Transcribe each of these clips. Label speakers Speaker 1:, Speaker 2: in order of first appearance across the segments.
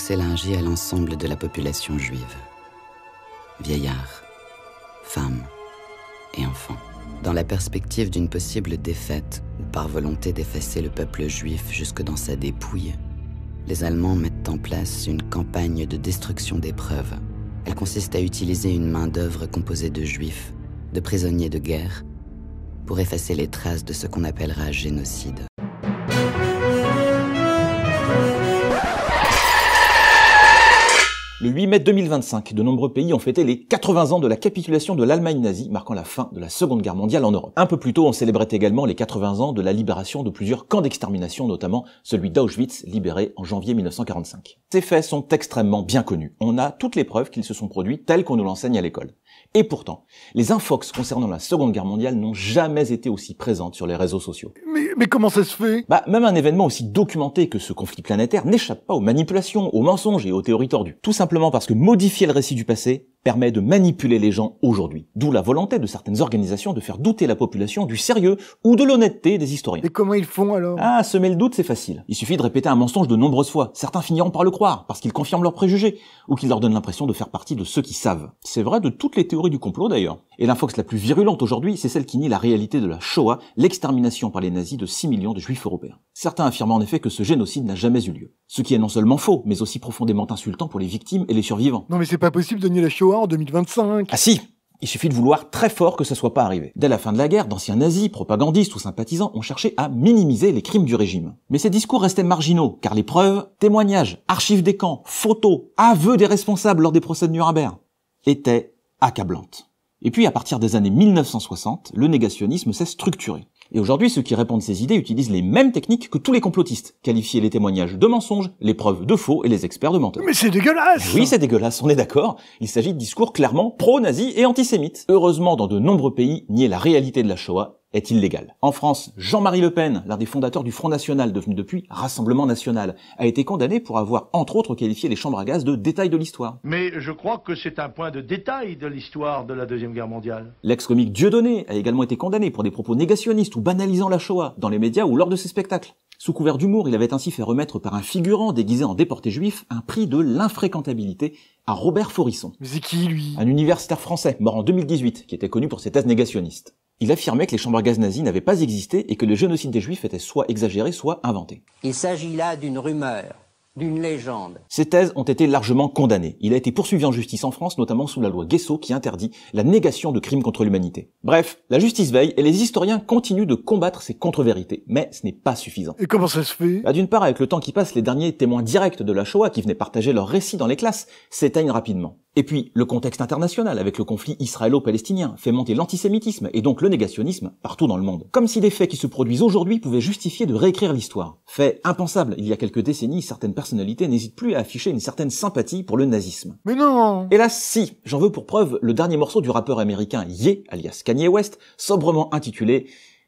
Speaker 1: Marcel a agi à l'ensemble de la population juive. Vieillards, femmes et enfants. Dans la perspective d'une possible défaite ou par volonté d'effacer le peuple juif jusque dans sa dépouille, les Allemands mettent en place une campagne de destruction des preuves. Elle consiste à utiliser une main-d'œuvre composée de juifs, de prisonniers de guerre, pour effacer les traces de ce qu'on appellera génocide.
Speaker 2: Le 8 mai 2025, de nombreux pays ont fêté les 80 ans de la capitulation de l'Allemagne nazie, marquant la fin de la Seconde Guerre mondiale en Europe. Un peu plus tôt, on célébrait également les 80 ans de la libération de plusieurs camps d'extermination, notamment celui d'Auschwitz, libéré en janvier 1945. Ces faits sont extrêmement bien connus. On a toutes les preuves qu'ils se sont produits tels qu'on nous l'enseigne à l'école. Et pourtant, les infox concernant la Seconde Guerre mondiale n'ont jamais été aussi présentes sur les réseaux sociaux.
Speaker 3: Mais comment ça se fait?
Speaker 2: Même un événement aussi documenté que ce conflit planétaire n'échappe pas aux manipulations, aux mensonges et aux théories tordues. Tout simplement parce que modifier le récit du passé permet de manipuler les gens aujourd'hui. D'où la volonté de certaines organisations de faire douter la population du sérieux ou de l'honnêteté des historiens.
Speaker 3: Et comment ils font alors?
Speaker 2: Semer le doute, c'est facile. Il suffit de répéter un mensonge de nombreuses fois. Certains finiront par le croire, parce qu'ils confirment leurs préjugés, ou qu'ils leur donnent l'impression de faire partie de ceux qui savent. C'est vrai de toutes les théories du complot d'ailleurs. Et l'infox la plus virulente aujourd'hui, c'est celle qui nie la réalité de la Shoah, l'extermination par les nazis de 6 millions de juifs européens. Certains affirment en effet que ce génocide n'a jamais eu lieu. Ce qui est non seulement faux, mais aussi profondément insultant pour les victimes et les survivants.
Speaker 3: Non mais c'est pas possible de nier la Shoah en 2025.
Speaker 2: Ah si! Il suffit de vouloir très fort que ça soit pas arrivé. Dès la fin de la guerre, d'anciens nazis, propagandistes ou sympathisants ont cherché à minimiser les crimes du régime. Mais ces discours restaient marginaux, car les preuves, témoignages, archives des camps, photos, aveux des responsables lors des procès de Nuremberg étaient accablantes. Et puis, à partir des années 1960, le négationnisme s'est structuré. Et aujourd'hui, ceux qui répandent ces idées utilisent les mêmes techniques que tous les complotistes. Qualifier les témoignages de mensonges, les preuves de faux et les experts de menteurs.
Speaker 3: Mais c'est dégueulasse!
Speaker 2: Oui, c'est dégueulasse, on est d'accord. Il s'agit de discours clairement pro-nazis et antisémites. Heureusement, dans de nombreux pays, nier la réalité de la Shoah est illégal. En France, Jean-Marie Le Pen, l'un des fondateurs du Front National, devenu depuis Rassemblement National, a été condamné pour avoir, entre autres, qualifié les chambres à gaz de détails de l'histoire.
Speaker 4: Mais je crois que c'est un point de détail de l'histoire de la Deuxième Guerre mondiale.
Speaker 2: L'ex-comique Dieudonné a également été condamné pour des propos négationnistes ou banalisant la Shoah, dans les médias ou lors de ses spectacles. Sous couvert d'humour, il avait ainsi fait remettre par un figurant déguisé en déporté juif un prix de l'infréquentabilité à Robert Faurisson.
Speaker 3: Mais c'est qui, lui?
Speaker 2: Un universitaire français, mort en 2018, qui était connu pour ses thèses négationnistes. Il affirmait que les chambres à gaz nazies n'avaient pas existé et que le génocide des juifs était soit exagéré, soit inventé.
Speaker 5: Il s'agit là d'une rumeur, d'une légende.
Speaker 2: Ces thèses ont été largement condamnées. Il a été poursuivi en justice en France, notamment sous la loi Guessot qui interdit la négation de crimes contre l'humanité. Bref, la justice veille et les historiens continuent de combattre ces contre-vérités, mais ce n'est pas suffisant.
Speaker 3: Et comment ça se fait?
Speaker 2: D'une part, avec le temps qui passe, les derniers témoins directs de la Shoah qui venaient partager leurs récits dans les classes s'éteignent rapidement. Et puis, le contexte international avec le conflit israélo-palestinien fait monter l'antisémitisme et donc le négationnisme partout dans le monde. Comme si des faits qui se produisent aujourd'hui pouvaient justifier de réécrire l'histoire. Fait impensable, il y a quelques décennies, certaines personnalités n'hésitent plus à afficher une certaine sympathie pour le nazisme.
Speaker 3: Mais non!
Speaker 2: Hélas, si, j'en veux pour preuve le dernier morceau du rappeur américain Ye, alias Kanye West, sobrement intitulé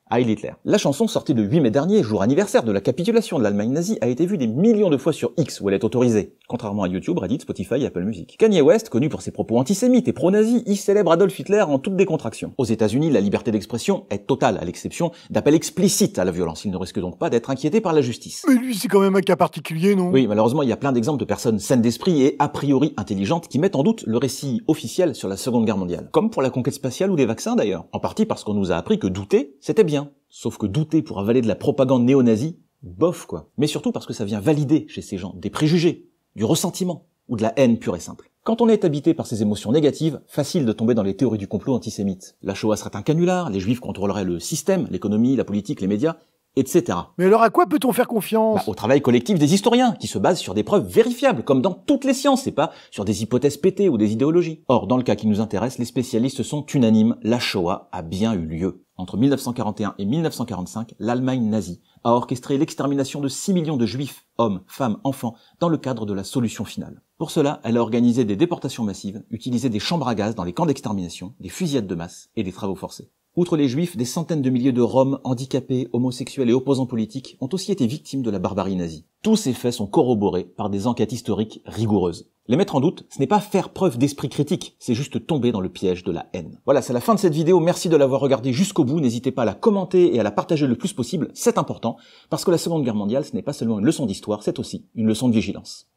Speaker 2: Heil Hitler. La chanson, sortie le 8 mai dernier, jour anniversaire de la capitulation de l'Allemagne nazie, a été vue des millions de fois sur X, où elle est autorisée. Contrairement à YouTube, Reddit, Spotify et Apple Music. Kanye West, connu pour ses propos antisémites et pro-nazis, y célèbre Adolf Hitler en toute décontraction. Aux États-Unis, la liberté d'expression est totale, à l'exception d'appels explicites à la violence. Il ne risque donc pas d'être inquiété par la justice.
Speaker 3: Mais lui, c'est quand même un cas particulier, non?
Speaker 2: Oui, malheureusement, il y a plein d'exemples de personnes saines d'esprit et a priori intelligentes qui mettent en doute le récit officiel sur la Seconde Guerre mondiale. Comme pour la conquête spatiale ou des vaccins d'ailleurs. En partie parce qu'on nous a appris que douter, c'était bien. Sauf que douter pour avaler de la propagande néo-nazie, bof quoi. Mais surtout parce que ça vient valider chez ces gens des préjugés, du ressentiment ou de la haine pure et simple. Quand on est habité par ces émotions négatives, facile de tomber dans les théories du complot antisémite. La Shoah serait un canular, les juifs contrôleraient le système, l'économie, la politique, les médias, etc.
Speaker 3: Mais alors à quoi peut-on faire confiance?
Speaker 2: Au travail collectif des historiens, qui se basent sur des preuves vérifiables, comme dans toutes les sciences, et pas sur des hypothèses pétées ou des idéologies. Or, dans le cas qui nous intéresse, les spécialistes sont unanimes, la Shoah a bien eu lieu. Entre 1941 et 1945, l'Allemagne nazie a orchestré l'extermination de 6 millions de juifs, hommes, femmes, enfants, dans le cadre de la solution finale. Pour cela, elle a organisé des déportations massives, utilisé des chambres à gaz dans les camps d'extermination, des fusillades de masse et des travaux forcés. Outre les juifs, des centaines de milliers de Roms, handicapés, homosexuels et opposants politiques ont aussi été victimes de la barbarie nazie. Tous ces faits sont corroborés par des enquêtes historiques rigoureuses. Les mettre en doute, ce n'est pas faire preuve d'esprit critique, c'est juste tomber dans le piège de la haine. Voilà, c'est la fin de cette vidéo, merci de l'avoir regardée jusqu'au bout, n'hésitez pas à la commenter et à la partager le plus possible, c'est important, parce que la Seconde Guerre mondiale, ce n'est pas seulement une leçon d'histoire, c'est aussi une leçon de vigilance.